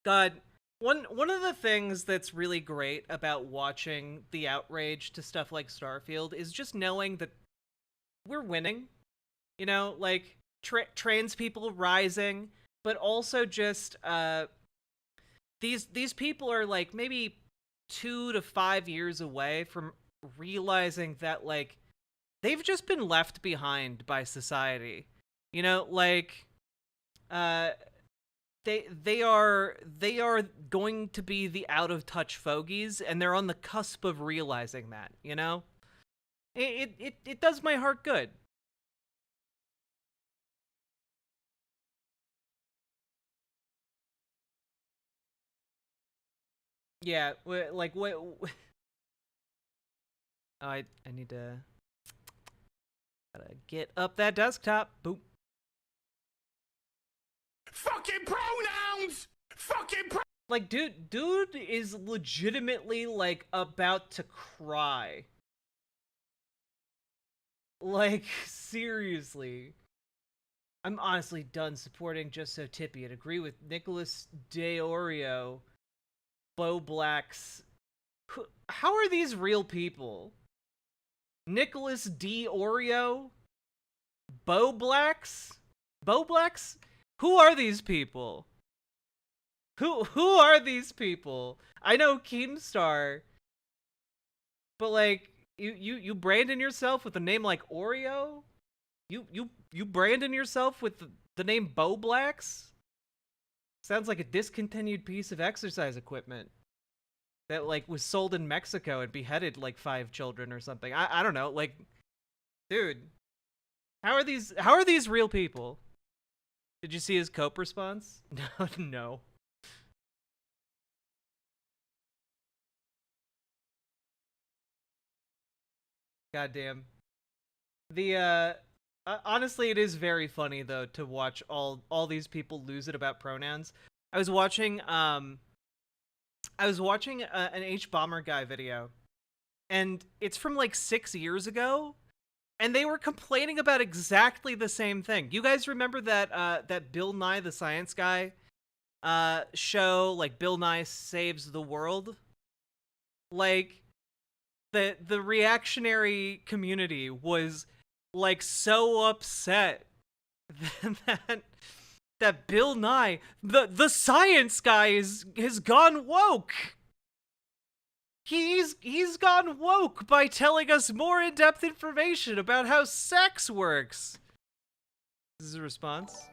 God, one of the things that's really great about watching the outrage to stuff like Starfield is just knowing that we're winning. You know, like trans people rising, but also just these people are like maybe 2 to 5 years away from realizing that like they've just been left behind by society. You know, like uh they are going to be the out of touch fogies, and they're on the cusp of realizing that, you know? It does my heart good. Yeah, like what oh, I need to gotta get up that desktop. Boop. Fucking pronouns! Like dude is legitimately like about to cry. Like seriously. I'm honestly done supporting Just So Tippy and agree with Nicholas DeOrio, Bo Blacks. How are these real people? Nicholas D. Oreo? Bo Blacks? Bo Blacks? Who are these people? Who are these people? I know Keemstar, but like you branding yourself with a name like Oreo? You branding yourself with the name Bo Blacks? Sounds like a discontinued piece of exercise equipment that like was sold in Mexico and beheaded like 5 children or something. I don't know. Like, dude, how are these real people? Did you see his Cope response? No. Goddamn. The honestly, it is very funny though to watch all these people lose it about pronouns. I was watching an H Bomber guy video, and it's from like 6 years ago, and they were complaining about exactly the same thing. You guys remember that Bill Nye the Science Guy show, like Bill Nye Saves the World? Like the reactionary community was like so upset that Bill Nye, the science guy, has gone woke. He's gone woke by telling us more in-depth information about how sex works. This is a response.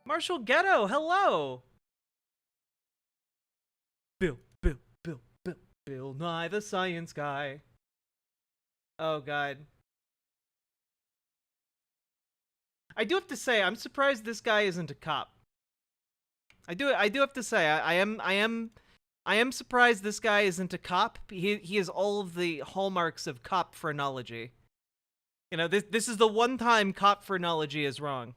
Marshall Ghetto, hello. Bill Nye the Science Guy. Oh god. I do have to say, I'm surprised this guy isn't a cop. I do have to say, I am surprised this guy isn't a cop. He has all of the hallmarks of cop phrenology. You know, this is the one time cop phrenology is wrong.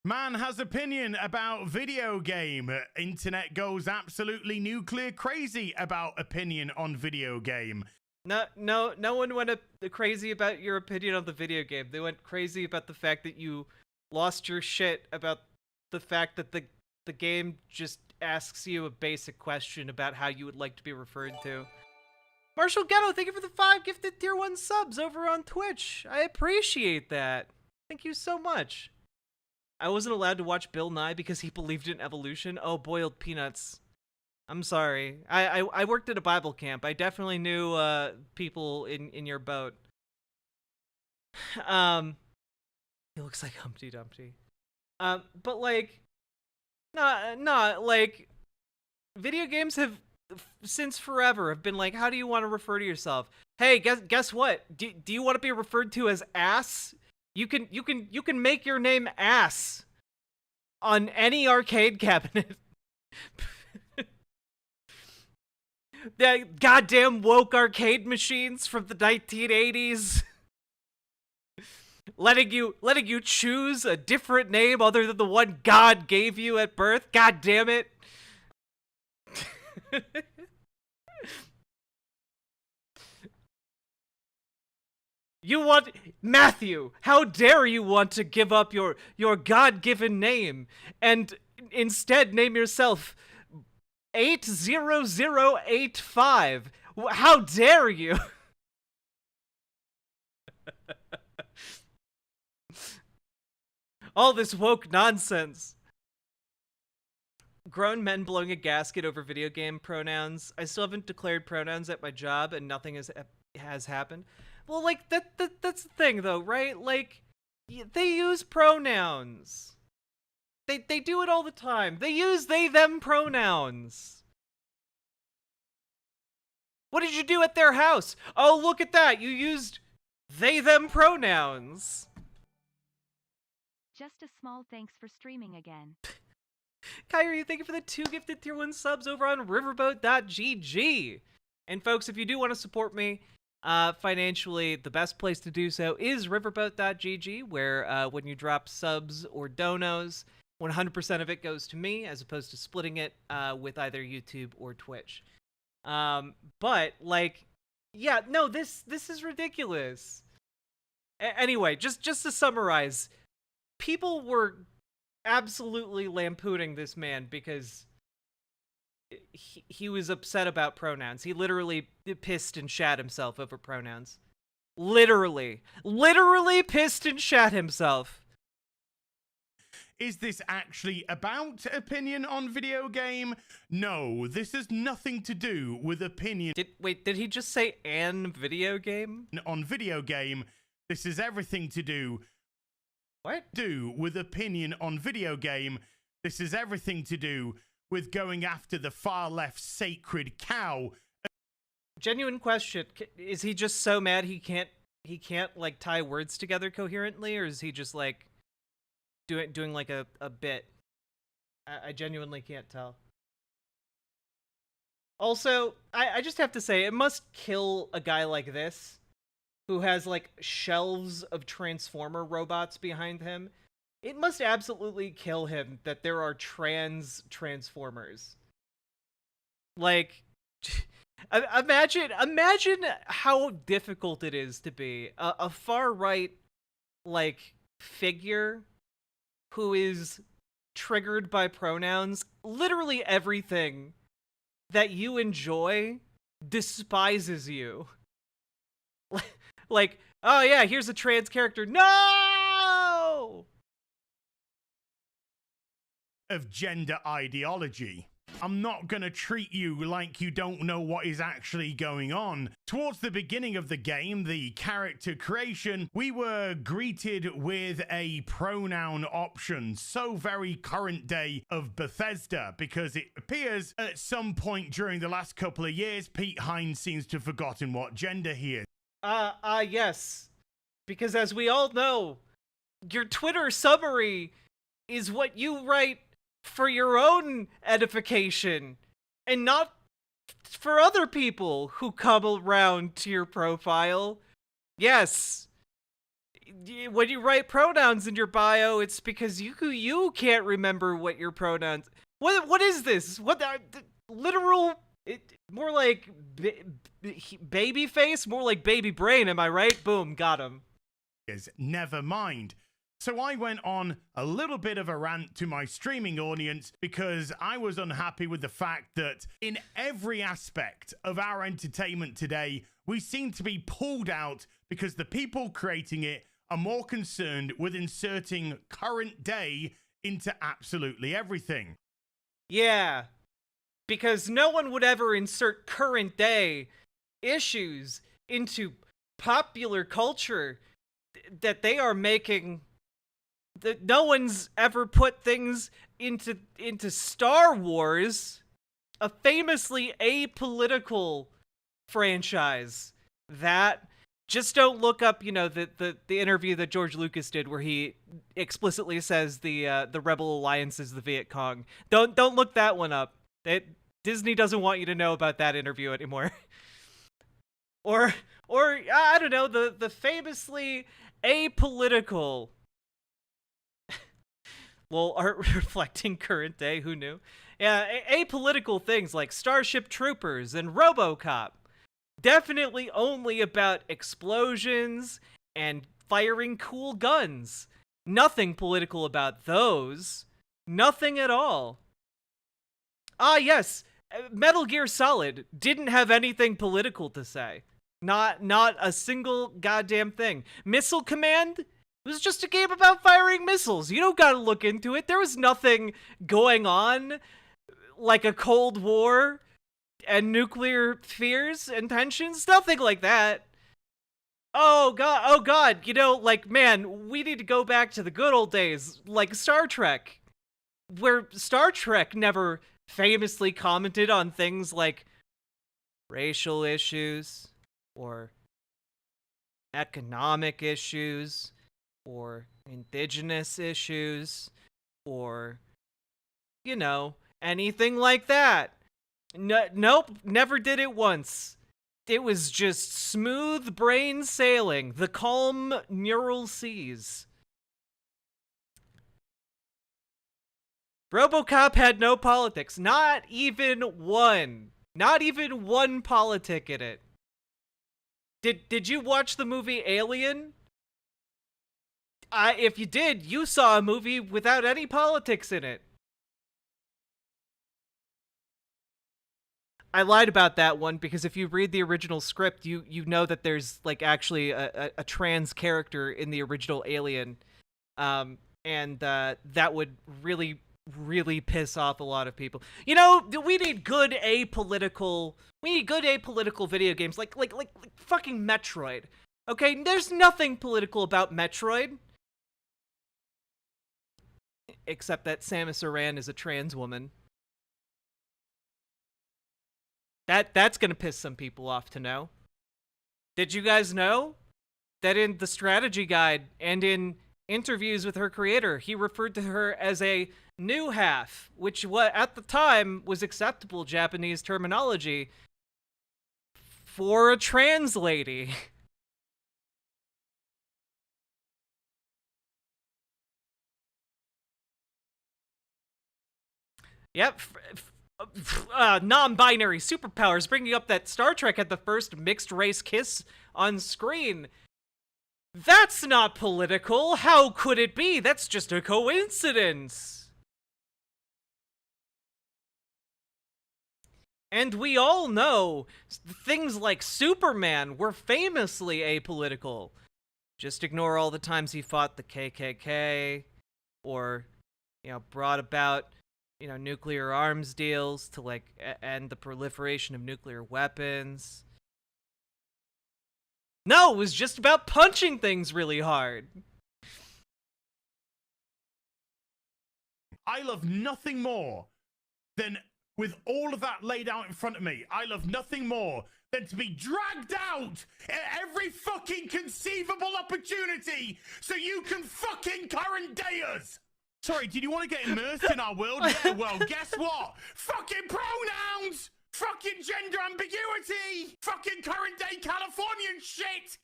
Man has opinion about video game. Internet goes absolutely nuclear crazy about opinion on video game. No one went crazy about your opinion on the video game. They went crazy about the fact that you lost your shit about the fact that the game just asks you a basic question about how you would like to be referred to. Marshall Ghetto, thank you for the 5 gifted tier 1 subs over on Twitch. I appreciate that. Thank you so much. I wasn't allowed to watch Bill Nye because he believed in evolution. Oh, boiled peanuts. I'm sorry. I worked at a Bible camp. I definitely knew people in your boat. He looks like Humpty Dumpty. But like, not like, video games have since forever have been like, how do you want to refer to yourself? Hey, guess what? Do you want to be referred to as ass? You can make your name ass on any arcade cabinet. The goddamn woke arcade machines from the 1980s. letting you choose a different name other than the one God gave you at birth. God damn it. You want Matthew? How dare you want to give up your God-given name and instead name yourself 80085. How dare you? All this woke nonsense. Grown men blowing a gasket over video game pronouns. I still haven't declared pronouns at my job, and nothing has happened. Well, like that's the thing, though, right? Like, they use pronouns. They do it all the time. They use they them pronouns. What did you do at their house? Oh, look at that. You used they them pronouns. Just a small thanks for streaming again. Kyrie, thank you for the 2 gifted tier 1 subs over on riverboat.gg. And folks, if you do want to support me financially, the best place to do so is riverboat.gg, where when you drop subs or donos, 100% of it goes to me, as opposed to splitting it with either YouTube or Twitch. But, like, yeah, no, this is ridiculous. Anyway, just to summarize, people were absolutely lampooning this man because he was upset about pronouns. He literally pissed and shat himself over pronouns. Literally pissed and shat himself. Is this actually about opinion on video game? No, this has nothing to do with opinion. Did he just say an video game? On video game, this is everything to do. What? Do with opinion on video game. This is everything to do with going after the far left sacred cow. Genuine question. Is he just so mad he can't like tie words together coherently, or is he just like doing like a bit? I genuinely can't tell. Also, I just have to say, it must kill a guy like this, who has like shelves of Transformer robots behind him. It must absolutely kill him that there are trans Transformers. Like, imagine how difficult it is to be a far right like figure who is triggered by pronouns. Literally everything that you enjoy despises you. Like, oh yeah, here's a trans character. No! Of gender ideology. I'm not gonna treat you like you don't know what is actually going on. Towards the beginning of the game, the character creation, we were greeted with a pronoun option, so very current day of Bethesda, because it appears at some point during the last couple of years, Pete Hines seems to have forgotten what gender he is. Yes. Because as we all know, your Twitter summary is what you write for your own edification and not for other people who come around to your profile. Yes. When you write pronouns in your bio, it's because you can't remember what your pronouns... What is this? What literal... more like baby face, more like baby brain, am I right? Boom, got him. Never mind. So I went on a little bit of a rant to my streaming audience because I was unhappy with the fact that in every aspect of our entertainment today, we seem to be pulled out because the people creating it are more concerned with inserting current day into absolutely everything. Yeah. Because no one would ever insert current day issues into popular culture that they are making. That no one's ever put things into Star Wars, a famously apolitical franchise. That just don't look up, you know, the interview that George Lucas did where he explicitly says the Rebel Alliance is the Viet Cong. Don't look that one up. Disney doesn't want you to know about that interview anymore. or I don't know, the famously apolitical, well, art reflecting current day, who knew? Yeah, apolitical things like Starship Troopers and RoboCop. Definitely only about explosions and firing cool guns. Nothing political about those. Nothing at all. Ah, yes, Metal Gear Solid didn't have anything political to say. Not a single goddamn thing. Missile Command was just a game about firing missiles. You don't gotta look into it. There was nothing going on like a Cold War and nuclear fears and tensions. Nothing like that. Oh god, you know, like, man, we need to go back to the good old days, like Star Trek, where Star Trek never famously commented on things like racial issues, or economic issues, or indigenous issues, or, you know, anything like that. Nope, never did it once. It was just smooth brain sailing, the calm neural seas. RoboCop had no politics. Not even one. Not even one politic in it. Did you watch the movie Alien? If you did, you saw a movie without any politics in it. I lied about that one because if you read the original script, you know that there's like actually a trans character in the original Alien, and that would really piss off a lot of people. You know, we need good apolitical video games like fucking Metroid. Okay, there's nothing political about Metroid, except that Samus Aran is a trans woman. That's gonna piss some people off to know. Did you guys know that in the strategy guide and in interviews with her creator, he referred to her as a new half, which at the time was acceptable Japanese terminology for a trans lady. Yep. Non-binary superpowers, bringing up that Star Trek had the first mixed-race kiss on screen. That's not political. How could it be? That's just a coincidence. And we all know things like Superman were famously apolitical. Just ignore all the times he fought the KKK, or, you know, brought about, you know, nuclear arms deals to, like, end the proliferation of nuclear weapons. No, it was just about punching things really hard. I love nothing more than, with all of that laid out in front of me, I love nothing more than to be dragged out at every fucking conceivable opportunity so you can fucking current day us. Sorry, did you want to get immersed in our world? Yeah, well, guess what? Fucking pronouns! Fucking gender ambiguity! Fucking current day Californian shit!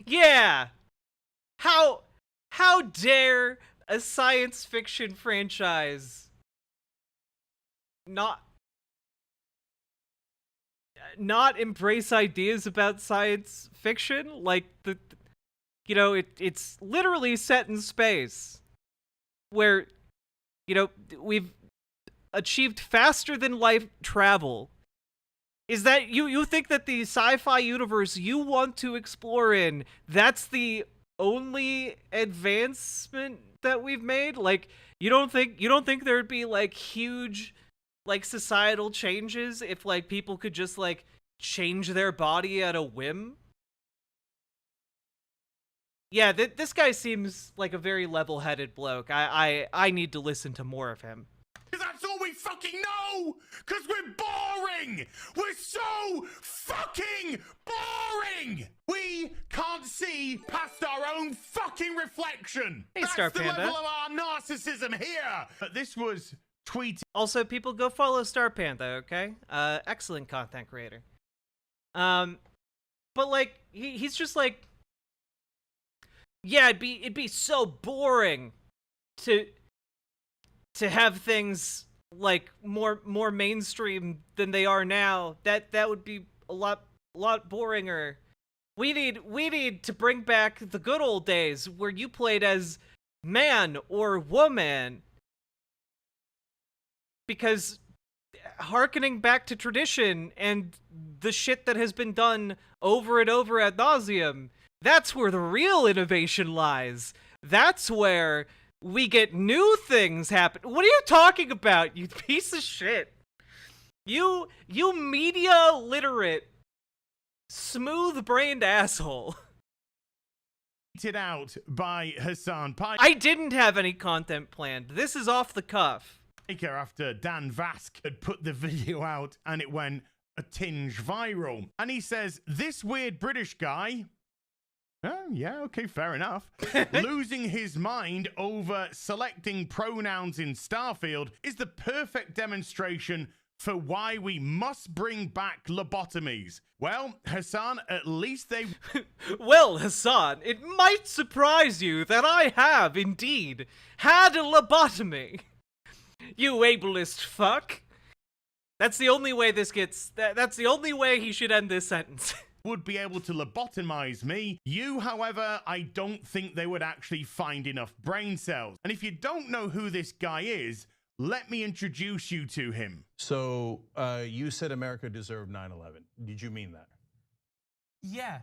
Yeah! How dare a science fiction franchise not embrace ideas about science fiction? Like, you know, it's literally set in space, where, you know, we've achieved faster than light travel. Is that, you think that the sci-fi universe you want to explore in, that's the only advancement that we've made? Like, you don't think there'd be, like, huge, like, societal changes if, like, people could just, like, change their body at a whim? Yeah, this guy seems like a very level-headed bloke. I need to listen to more of him. Because that's all we fucking know! Because we're boring! We're so fucking boring! We can't see past our own fucking reflection! Hey, that's Star the Panda. level of our narcissism here! But this was tweeted. Also, people go follow Star Panda, okay? Excellent content creator. But, like, he's just like, yeah, it'd be so boring to have things like more mainstream than they are now. That would be a lot boringer. We need to bring back the good old days where you played as man or woman. because hearkening back to tradition and the shit that has been done over and over ad nauseum, that's where the real innovation lies. That's where we get new things happen. What are you talking about, you piece of shit? You media literate, smooth-brained asshole. Out by Hassan Piker. I didn't have any content planned. This is off the cuff. After Dan Vask had put the video out and it went a tinge viral. And he says, this weird British guy, oh, yeah, okay, fair enough, losing his mind over selecting pronouns in Starfield is the perfect demonstration for why we must bring back lobotomies. Well, Hassan, at least they... Well, Hassan, it might surprise you that I have, indeed, had a lobotomy. You ableist fuck. That's the only way this gets... That's the only way he should end this sentence. Would be able to lobotomize me. You, however, I don't think they would actually find enough brain cells. And if you don't know who this guy is, let me introduce you to him. So, you said America deserved 9/11. Did you mean that? Yeah.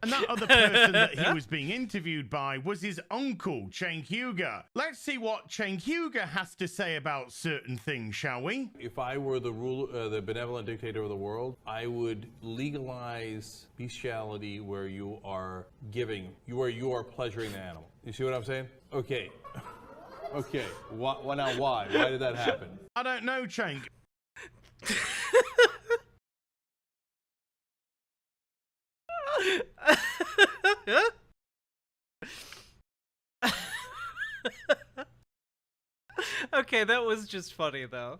And that other person that he was being interviewed by was his uncle, Cenk Uygur. Let's see what Cenk Uygur has to say about certain things, shall we? If I were the benevolent dictator of the world, I would legalize bestiality where you are giving, where you are pleasuring the animal. You see what I'm saying? Okay. Okay. Now why? Why did that happen? I don't know, Cenk. Okay, that was just funny, though.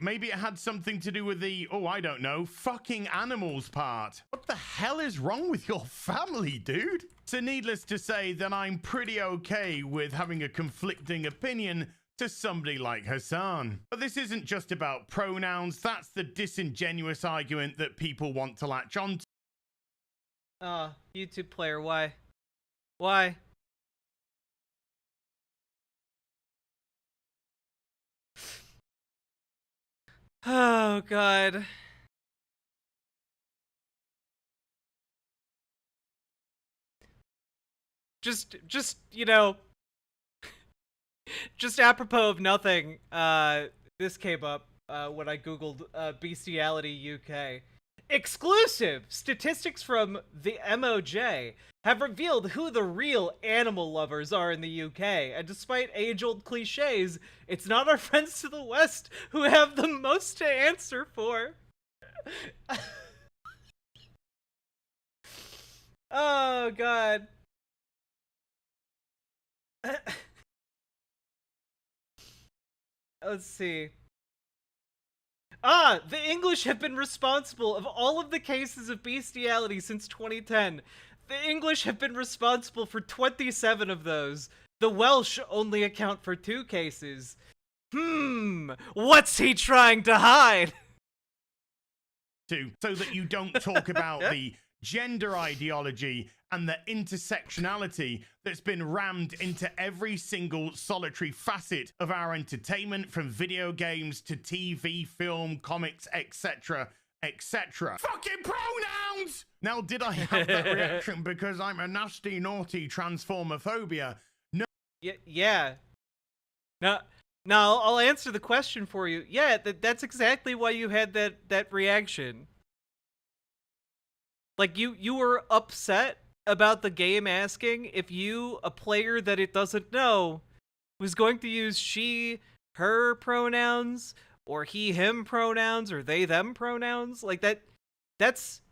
Maybe it had something to do with the, oh, I don't know, fucking animals part. What the hell is wrong with your family, dude? So needless to say that I'm pretty okay with having a conflicting opinion to somebody like Hassan. But this isn't just about pronouns. That's the disingenuous argument that people want to latch on to. YouTube player, why? Why? Oh, God. Just, you know, just apropos of nothing, this came up, when I Googled, Bestiality UK. Exclusive! Statistics from the MOJ have revealed who the real animal lovers are in the UK, and despite age-old cliches, it's not our friends to the West who have the most to answer for. Oh, God. Let's see. The English have been responsible of all of the cases of bestiality since 2010. The English have been responsible for 27 of those. The Welsh only account for 2 cases. What's he trying to hide? So that you don't talk about the gender ideology and the intersectionality that's been rammed into every single solitary facet of our entertainment, from video games to TV, film, comics, etc., etc. Fucking pronouns! Now, did I have that reaction because I'm a nasty, naughty transformophobia? No. Yeah. Now, I'll answer the question for you. Yeah, that's exactly why you had that reaction. Like, you were upset about the game asking if you, a player that it doesn't know, was going to use she, her pronouns, or he, him pronouns, or they, them pronouns. Like, that's,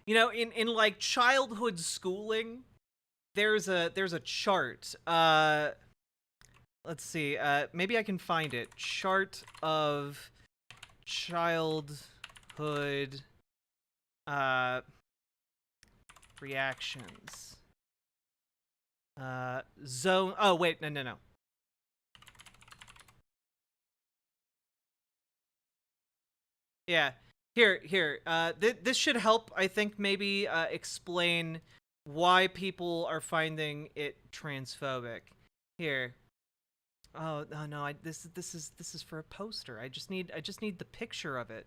you know, in like childhood schooling, there's a chart. Let's see, maybe I can find it. Chart of childhood reactions. Zone. Oh, wait, no. Yeah, here. This should help, I think, maybe explain why people are finding it transphobic. Here. Oh no! This is for a poster. I just need the picture of it.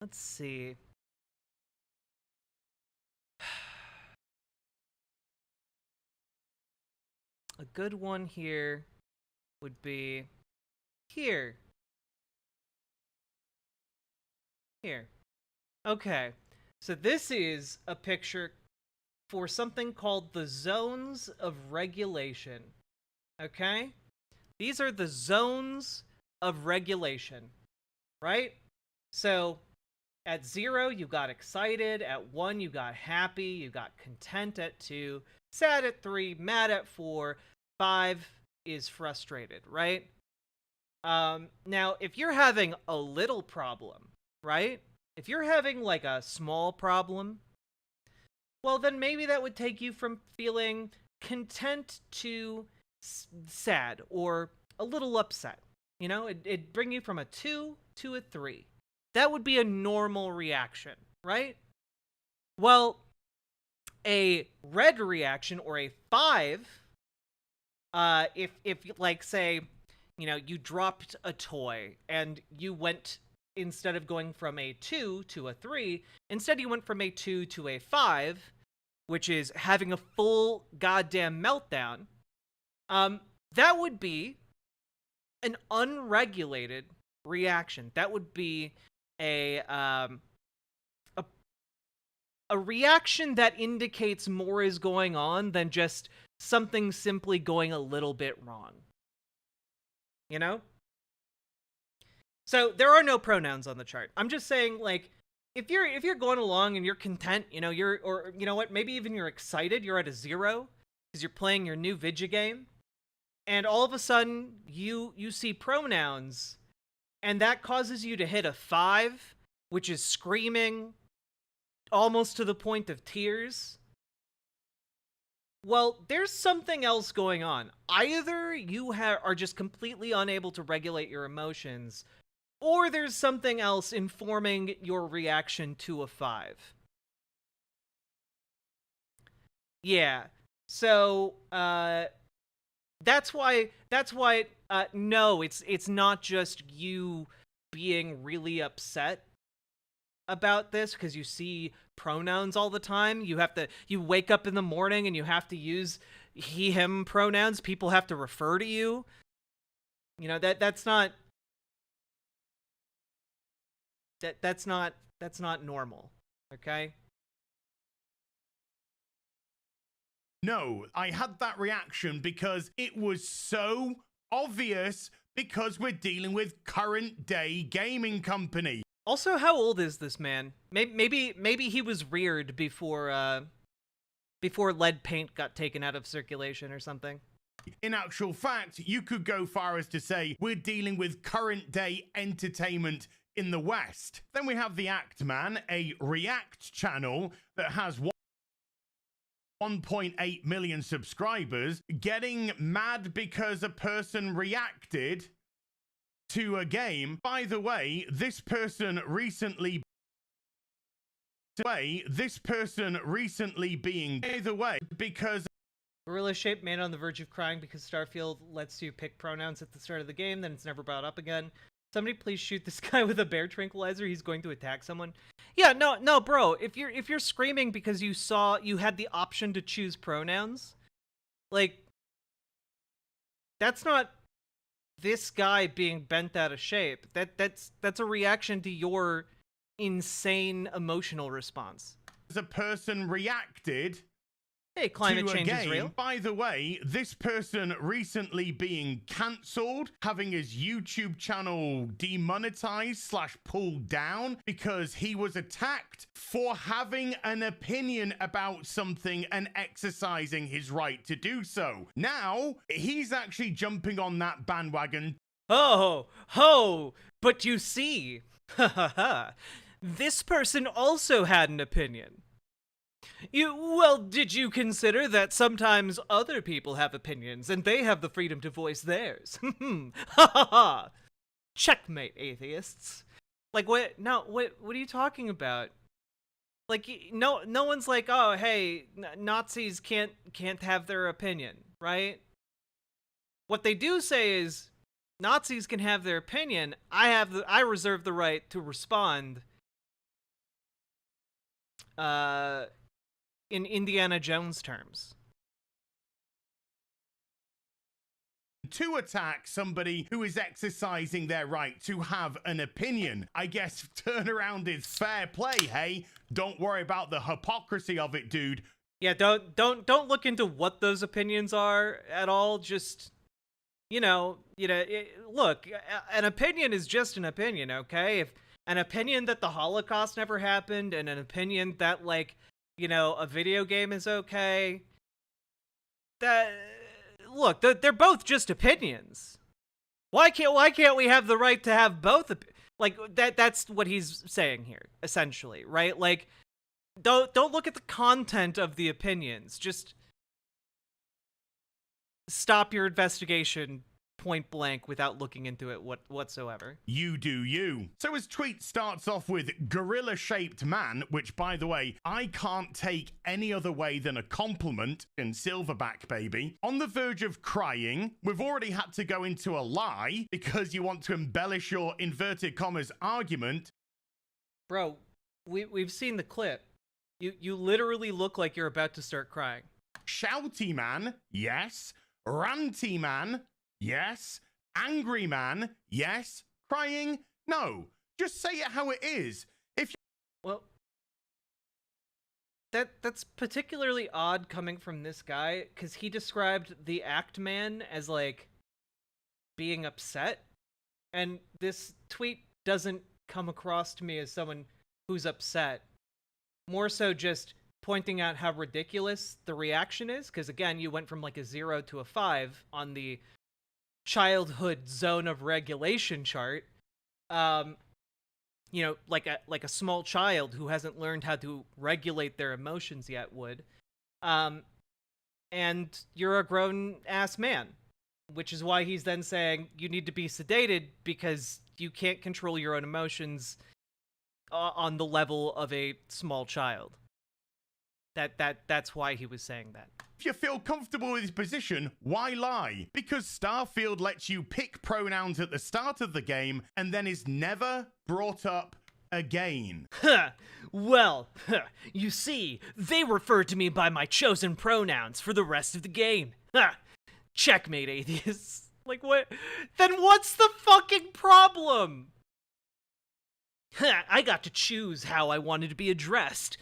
Let's see. A good one here would be here. Here. Okay. So this is a picture for something called the zones of regulation. Okay? These are the zones of regulation, right? So at 0, you got excited. At 1, you got happy. You got content at 2. Sad at 3. Mad at 4. 5 is frustrated, right? Now, if you're having a little problem, right? If you're having like a small problem, well, then maybe that would take you from feeling content to sad or a little upset. You know, it'd bring you from a 2 to a 3. That would be a normal reaction, right? Well, a red reaction or a 5, if like say, you know, you dropped a toy and you went, instead of going from a 2 to a 3, instead you went from a 2 to a 5, which is having a full goddamn meltdown, that would be an unregulated reaction. That would be a reaction that indicates more is going on than just something simply going a little bit wrong. You know? So there are no pronouns on the chart. I'm just saying, like, if you're going along and you're content, you know, or you know what, maybe even you're excited, you're at a 0 because you're playing your new video game, and all of a sudden you see pronouns, and that causes you to hit a 5, which is screaming almost to the point of tears. Well, there's something else going on. Either you are just completely unable to regulate your emotions, or there's something else informing your reaction to a 5. Yeah. So, that's why, no, it's not just you being really upset about this because you see pronouns all the time. You wake up in the morning and you have to use he, him pronouns. People have to refer to you. You know, that's not normal. Okay? No, I had that reaction because it was so obvious because we're dealing with current day gaming company. Also, how old is this man? Maybe he was reared before lead paint got taken out of circulation or something. In actual fact, you could go far as to say we're dealing with current day entertainment in the West. Then we have the Act Man, a React channel that has 1.8 million subscribers, getting mad because a person reacted to a game. By the way, this person recently being, by the way, because Gorilla-shaped man on the verge of crying because Starfield lets you pick pronouns at the start of the game, then it's never brought up again. Somebody please shoot this guy with a bear tranquilizer. He's going to attack someone. Yeah, no, bro. If you're screaming because you had the option to choose pronouns, like, that's not this guy being bent out of shape. That's a reaction to your insane emotional response. as a person reacted Hey, climate to a change is game. real. By the way, this person recently being cancelled, having his YouTube channel demonetized / pulled down because he was attacked for having an opinion about something and exercising his right to do so. Now, he's actually jumping on that bandwagon. Ho, but you see, this person also had an opinion. Did you consider that sometimes other people have opinions and they have the freedom to voice theirs? Ha. Checkmate, atheists. Like, what are you talking about? Like, no one's like, oh, hey, Nazis can't have their opinion, right? What they do say is, Nazis can have their opinion. I reserve the right to respond. In Indiana Jones terms. To attack somebody who is exercising their right to have an opinion. I guess turnaround is fair play, hey? Don't worry about the hypocrisy of it, dude. Yeah, don't look into what those opinions are at all. Just, look, an opinion is just an opinion, okay? If an opinion that the Holocaust never happened and an opinion that, like, a video game is okay, look, they're both just opinions. Why can't we have the right to have both? Like, that's what he's saying here, essentially, right? Like, don't look at the content of the opinions. Just stop your investigation point blank without looking into it whatsoever. You do you. So his tweet starts off with gorilla-shaped man, which, by the way, I can't take any other way than a compliment in Silverback, baby. On the verge of crying. We've already had to go into a lie because you want to embellish your inverted commas argument. Bro, we've seen the clip. You literally look like you're about to start crying. Shouty man, yes. Ranty man, yes. Angry man, yes. Crying, no. Just say it how it is. Well, that's particularly odd coming from this guy, because he described the act man as, like, being upset, and this tweet doesn't come across to me as someone who's upset. More so just pointing out how ridiculous the reaction is, because again, you went from like a 0 to a 5 on the childhood zone of regulation chart. Like a small child who hasn't learned how to regulate their emotions yet would. And you're a grown-ass man, which is why he's then saying you need to be sedated because you can't control your own emotions on the level of a small child. That's why he was saying that. If you feel comfortable with his position, why lie? Because Starfield lets you pick pronouns at the start of the game and then is never brought up again. Well, you see, they refer to me by my chosen pronouns for the rest of the game. Checkmate, atheists. Like, what? Then what's the fucking problem? I got to choose how I wanted to be addressed.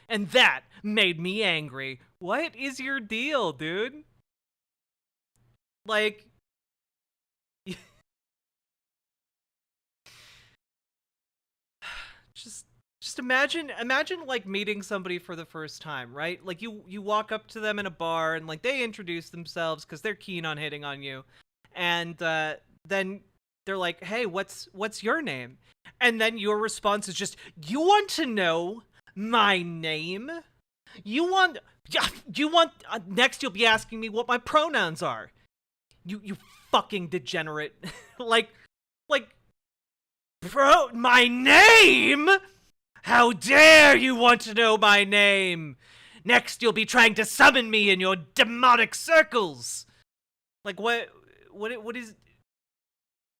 And that made me angry. What is your deal, dude? Like... Just imagine like meeting somebody for the first time, right? Like you walk up to them in a bar and like they introduce themselves because they're keen on hitting on you. And then they're like, hey, what's your name? And then your response is just, you want to know my name? You want next you'll be asking me what my pronouns are. You fucking degenerate. like, my name? How dare you want to know my name? Next you'll be trying to summon me in your demonic circles. Like, what is...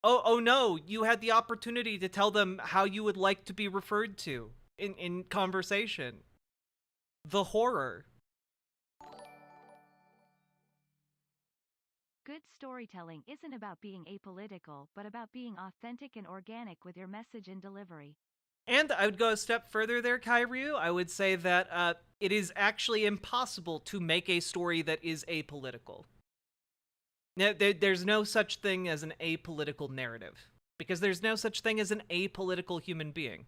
Oh no, you had the opportunity to tell them how you would like to be referred to in conversation. The horror. Good storytelling isn't about being apolitical, but about being authentic and organic with your message and delivery. And I would go a step further there, Kyryu. I would say that it is actually impossible to make a story that is apolitical. Now, there's no such thing as an apolitical narrative, because there's no such thing as an apolitical human being.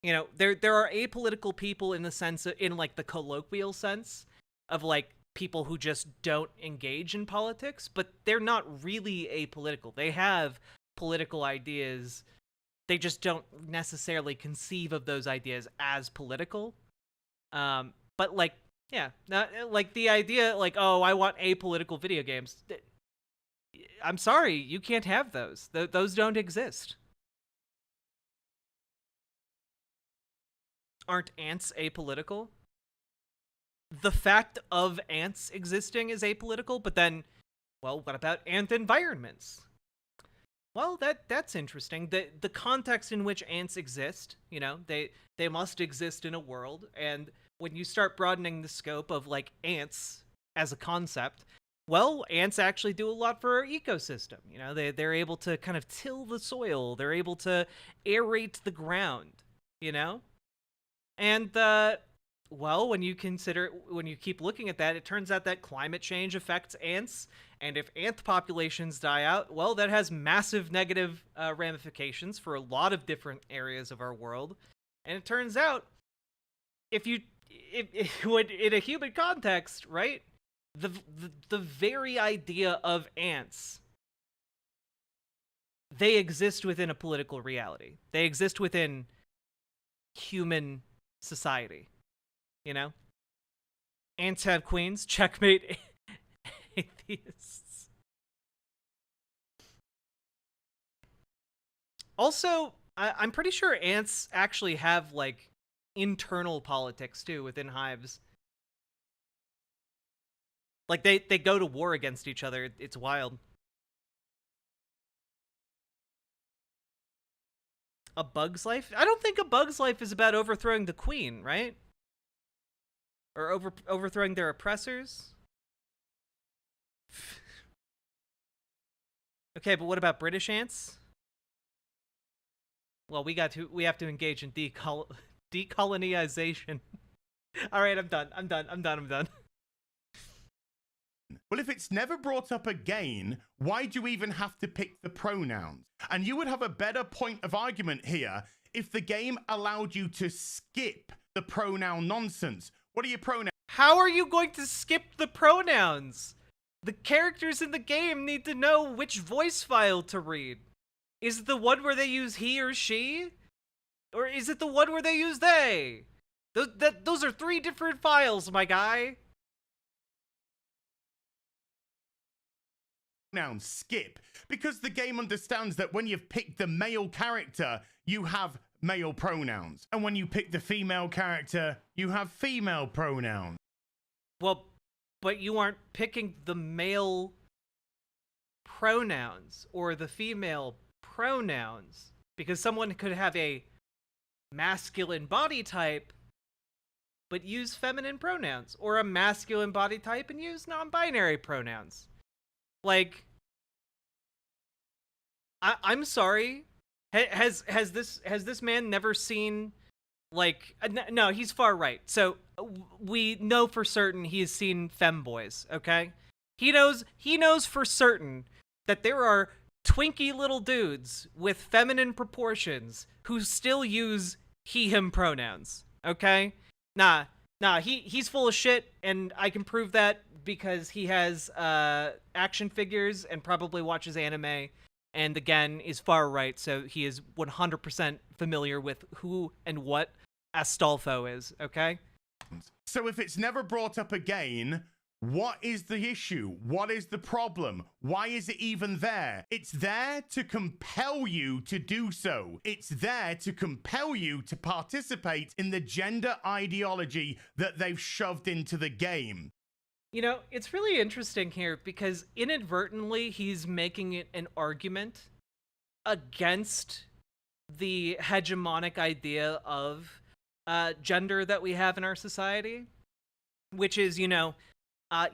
You know, there are apolitical people in the sense of, in like the colloquial sense of like people who just don't engage in politics, but they're not really apolitical. They have political ideas. They just don't necessarily conceive of those ideas as political. But like, yeah, like the idea, like, oh, I want apolitical video games. I'm sorry, you can't have those. Those don't exist. aren't ants apolitical? The fact of ants existing is apolitical, but then, well, what about ant environments? Well, that's interesting. The context in which ants exist, you know, they must exist in a world, and when you start broadening the scope of like ants as a concept, well, ants actually do a lot for our ecosystem. You know, they're able to kind of till the soil, they're able to aerate the ground, you know? And well, when you keep looking at that, it turns out that climate change affects ants, and if ant populations die out, well, that has massive negative ramifications for a lot of different areas of our world. And it turns out, if in a human context, right, the very idea of ants, they exist within a political reality. They exist within human society. You know? Ants have queens. Checkmate atheists. Also, I'm pretty sure ants actually have, like, internal politics, too, within hives. Like, they go to war against each other. It's wild. A Bug's Life? I don't think A Bug's Life is about overthrowing the queen, right? Or overthrowing their oppressors? Okay, but what about British ants? Well, we have to engage in decolonization. All right, I'm done. Well, if it's never brought up again, why do you even have to pick the pronouns? And you would have a better point of argument here if the game allowed you to skip the pronoun nonsense. What are your pronouns? How are you going to skip the pronouns? The characters in the game need to know which voice file to read. Is it the one where they use he or she? Or is it the one where they use they? Those are 3 different files, my guy. Pronoun skip, because the game understands that when you've picked the male character, you have male pronouns, and when you pick the female character, you have female pronouns. Well, but you aren't picking the male pronouns or the female pronouns, because someone could have a masculine body type but use feminine pronouns, or a masculine body type and use non-binary pronouns. Like, I'm sorry. Has this man never seen, like, no, he's far right. So we know for certain he has seen femboys, okay? He knows for certain that there are twinky little dudes with feminine proportions who still use he, him pronouns, okay? Nah, he's full of shit, and I can prove that because he has action figures and probably watches anime, and again, is far right, so he is 100% familiar with who and what Astolfo is, okay? So if it's never brought up again, what is the issue? What is the problem? Why is it even there? It's there to compel you to do so. It's there to compel you to participate in the gender ideology that they've shoved into the game. You know, it's really interesting here because inadvertently he's making it an argument against the hegemonic idea of gender that we have in our society, which is, you know,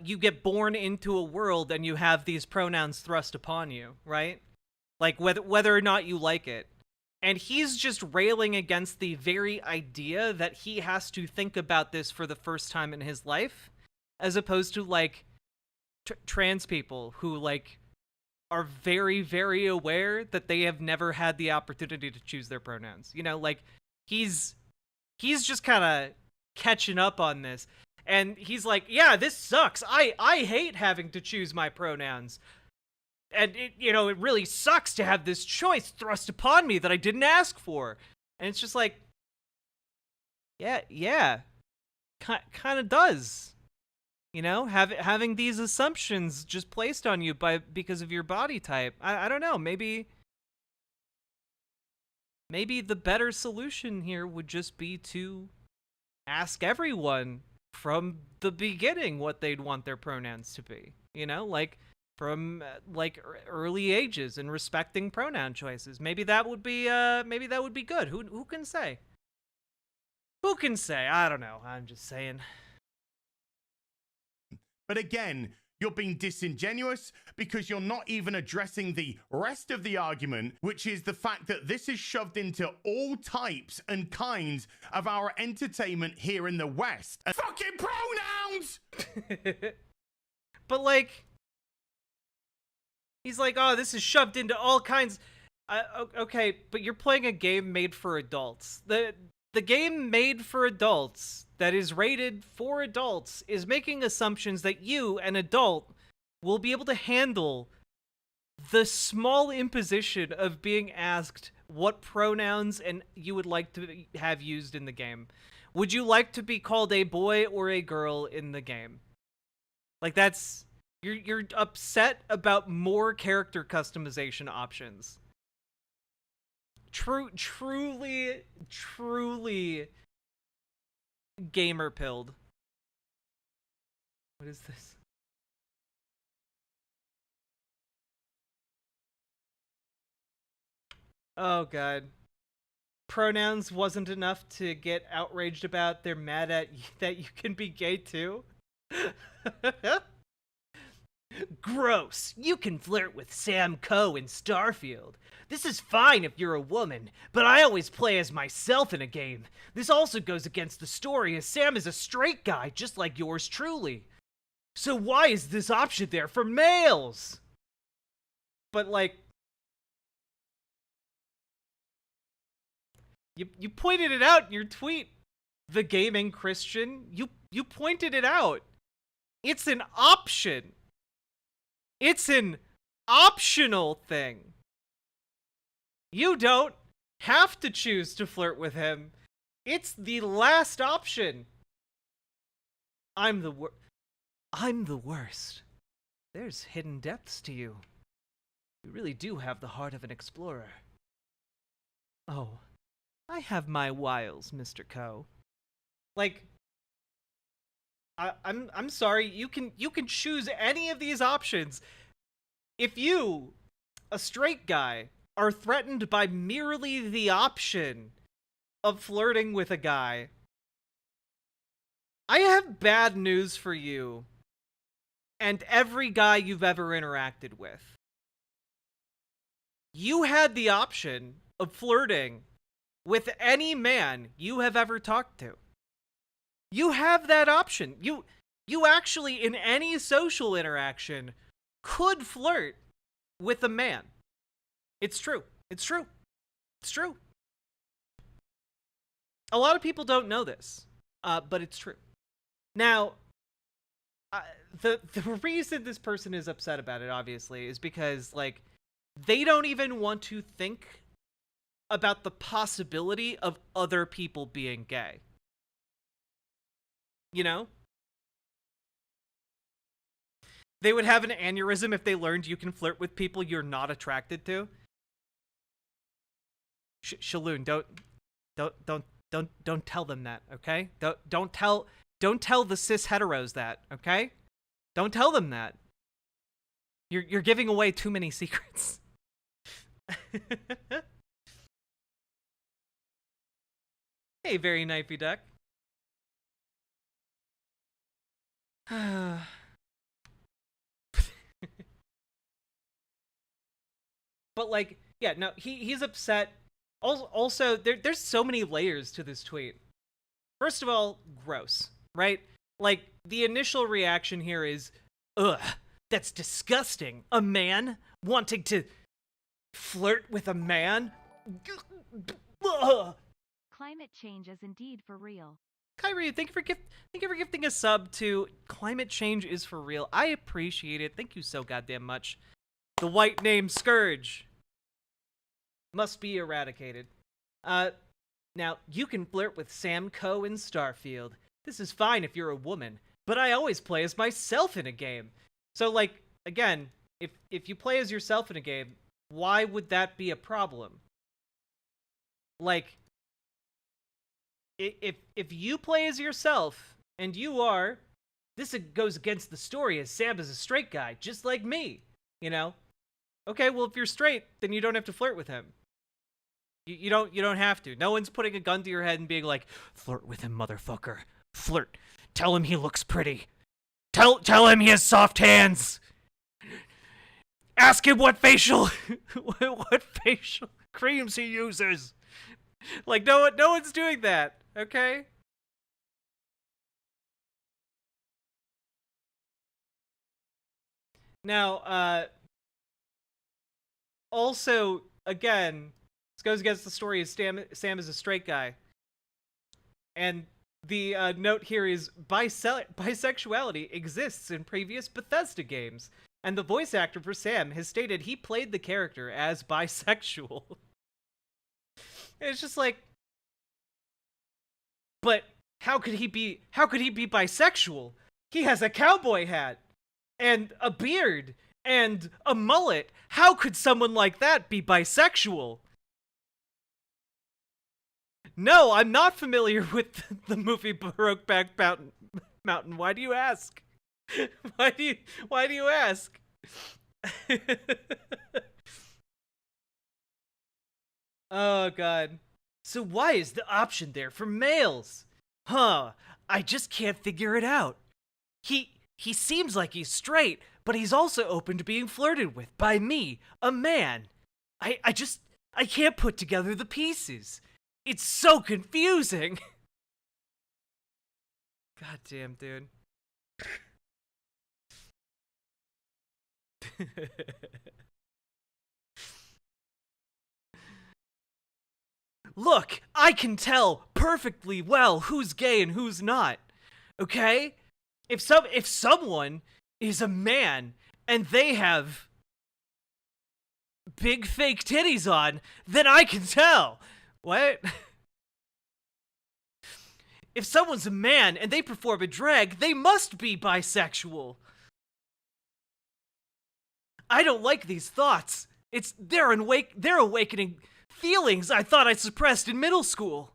you get born into a world and you have these pronouns thrust upon you, right? Like whether or not you like it. And he's just railing against the very idea that he has to think about this for the first time in his life, as opposed to, like, trans people who, like, are very, very aware that they have never had the opportunity to choose their pronouns. You know, like, he's just kind of catching up on this. And he's like, yeah, this sucks. I hate having to choose my pronouns. And, it really sucks to have this choice thrust upon me that I didn't ask for. And it's just like, yeah, kind of does. You know, having these assumptions just placed on you because of your body type. I don't know, maybe the better solution here would just be to ask everyone from the beginning what they'd want their pronouns to be. You know, like from early ages and respecting pronoun choices. Maybe that would be good. Who can say? Who can say? I don't know. I'm just saying. But again, you're being disingenuous because you're not even addressing the rest of the argument, which is the fact that this is shoved into all types and kinds of our entertainment here in the West. And fucking pronouns! But like, he's like, oh, this is shoved into all kinds. Okay, but you're playing a game made for adults. The game made for adults that is rated for adults is making assumptions that you, an adult, will be able to handle the small imposition of being asked what pronouns and you would like to have used in the game. Would you like to be called a boy or a girl in the game? Like, that's... You're upset about more character customization options. Truly gamer pilled. What is this? Oh god. Pronouns wasn't enough to get outraged about. They're mad at that you can be gay too. Gross. You can flirt with Sam Coe in Starfield. This is fine if you're a woman, but I always play as myself in a game. This also goes against the story, as Sam is a straight guy, just like yours truly. So why is this option there for males? But like... You pointed it out in your tweet, The Gaming Christian. You pointed it out. It's an option. It's an optional thing. You don't have to choose to flirt with him. It's the last option. I'm the worst. There's hidden depths to you. You really do have the heart of an explorer. Oh, I have my wiles, Mr. Coe. Like, I'm sorry, you can choose any of these options. If you, a straight guy, are threatened by merely the option of flirting with a guy, I have bad news for you and every guy you've ever interacted with. You had the option of flirting with any man you have ever talked to. You have that option. You actually, in any social interaction, could flirt with a man. It's true. It's true. It's true. A lot of people don't know this, but it's true. Now, the reason this person is upset about it, obviously, is because, like, they don't even want to think about the possibility of other people being gay. You know? They would have an aneurysm if they learned you can flirt with people you're not attracted to. Shaloon, don't tell them that, okay? Don't tell the cis heteros that, okay? Don't tell them that. You're giving away too many secrets. Hey, very knifey duck. But like, yeah, no, he's upset. Also, there's so many layers to this tweet. First of all, gross, right? Like, the initial reaction here is, ugh, that's disgusting. A man wanting to flirt with a man? Ugh. Climate change is indeed for real. Kyrie, thank you for gifting a sub to Climate Change is for Real. I appreciate it. Thank you so goddamn much. The white name Scourge must be eradicated. Now, you can flirt with Sam Coe in Starfield. This is fine if you're a woman, but I always play as myself in a game. So, like, again, if you play as yourself in a game, why would that be a problem? Like, if you play as yourself and you are, this goes against the story as Sam is a straight guy, just like me, you know? Okay, well, if you're straight, then you don't have to flirt with him. You don't have to. No one's putting a gun to your head and being like, flirt with him, motherfucker. Flirt. Tell him he looks pretty. Tell him he has soft hands. Ask him what facial what facial creams he uses. Like, no one's doing that, okay? Now, also, again, this goes against the story as Sam is a straight guy. And the note here is bisexuality exists in previous Bethesda games, and the voice actor for Sam has stated he played the character as bisexual. It's just like, but how could he be bisexual? He has a cowboy hat and a beard and a mullet. How could someone like that be bisexual? No, I'm not familiar with the movie Brokeback Mountain. Why do you ask? Why do you ask? Oh god. So why is the option there for males? Huh, I just can't figure it out. He seems like he's straight, but he's also open to being flirted with by me, a man. I can't put together the pieces. It's so confusing. God damn, dude. Look, I can tell perfectly well who's gay and who's not. Okay? If someone is a man and they have big fake titties on, then I can tell. What? If someone's a man and they perform a drag, they must be bisexual. I don't like these thoughts. They're awakening feelings I thought I suppressed in middle school.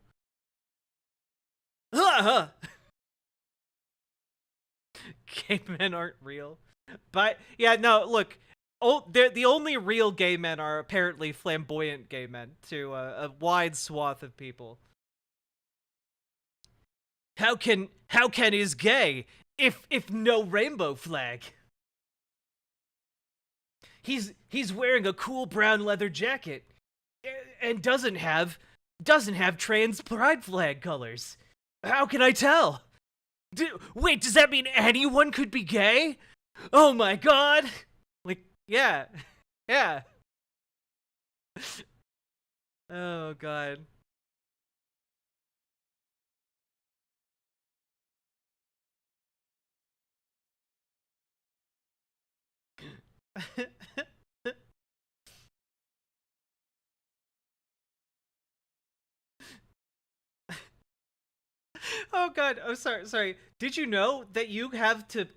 Gay men aren't real. But yeah, no, look. Oh, the only real gay men are apparently flamboyant gay men to a wide swath of people. How can is gay if no rainbow flag? He's wearing a cool brown leather jacket and doesn't have trans pride flag colors. How can I tell? Wait, does that mean anyone could be gay? Oh my god! Like, yeah. Yeah. Oh god. Oh god. Oh, sorry. Did you know that you have to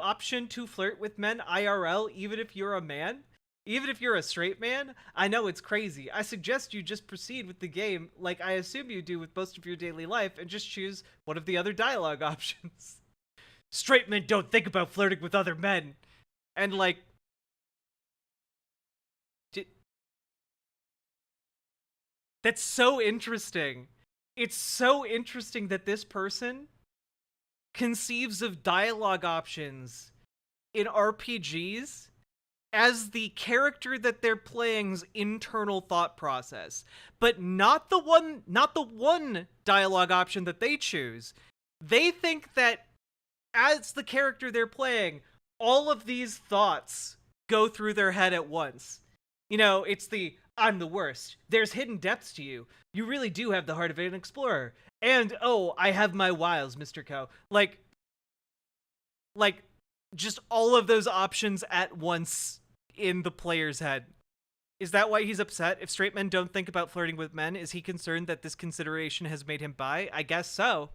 option to flirt with men IRL even if you're a man? Even if you're a straight man? I know it's crazy. I suggest you just proceed with the game like I assume you do with most of your daily life and just choose one of the other dialogue options. Straight men don't think about flirting with other men. And like, that's so interesting. It's so interesting that this person conceives of dialogue options in RPGs as the character that they're playing's internal thought process, but not the one dialogue option that they choose. They think that as the character they're playing, all of these thoughts go through their head at once. You know, it's the I'm the worst. There's hidden depths to you. You really do have the heart of an explorer. And, oh, I have my wiles, Mr. Coe. Like, just all of those options at once in the player's head. Is that why he's upset? If straight men don't think about flirting with men, is he concerned that this consideration has made him bi? I guess so.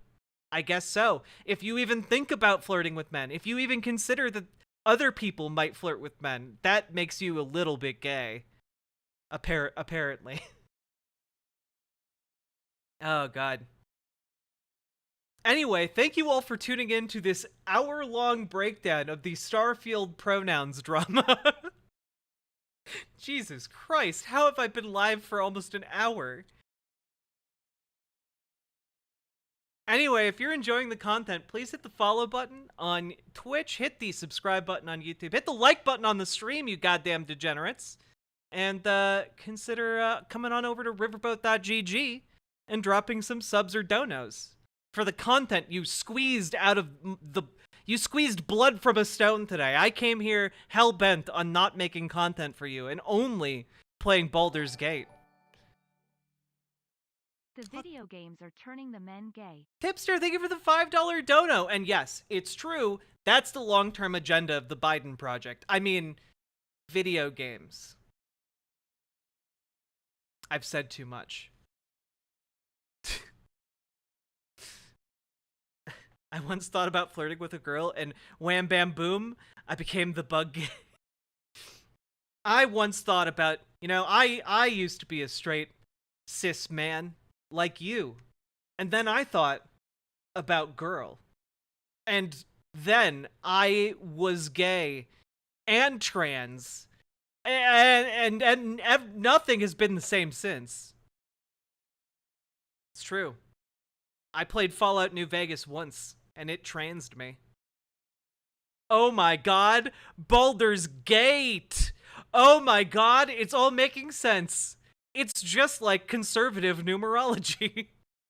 If you even think about flirting with men, if you even consider that other people might flirt with men, that makes you a little bit gay. Apparently. Oh god. Anyway, thank you all for tuning in to this hour-long breakdown of the Starfield pronouns drama. Jesus Christ, how have I been live for almost an hour? Anyway, if you're enjoying the content, please hit the follow button on Twitch, hit the subscribe button on YouTube, hit the like button on the stream, you goddamn degenerates, and consider coming on over to riverboat.gg and dropping some subs or donos for the content you squeezed out of you squeezed blood from a stone today. I came here hell-bent on not making content for you and only playing Baldur's Gate. The video games are turning the men gay. Tipster, thank you for the $5 dono. And yes, it's true. That's the long-term agenda of the Biden project. I mean, video games. I've said too much. I once thought about flirting with a girl, and wham bam boom, I became the bug. I once thought about, I used to be a straight cis man like you. And then I thought about girl. And then I was gay and trans. And nothing has been the same since. It's true. I played Fallout New Vegas once, and it transed me. Oh my god, Baldur's Gate! Oh my god, it's all making sense. It's just like conservative numerology.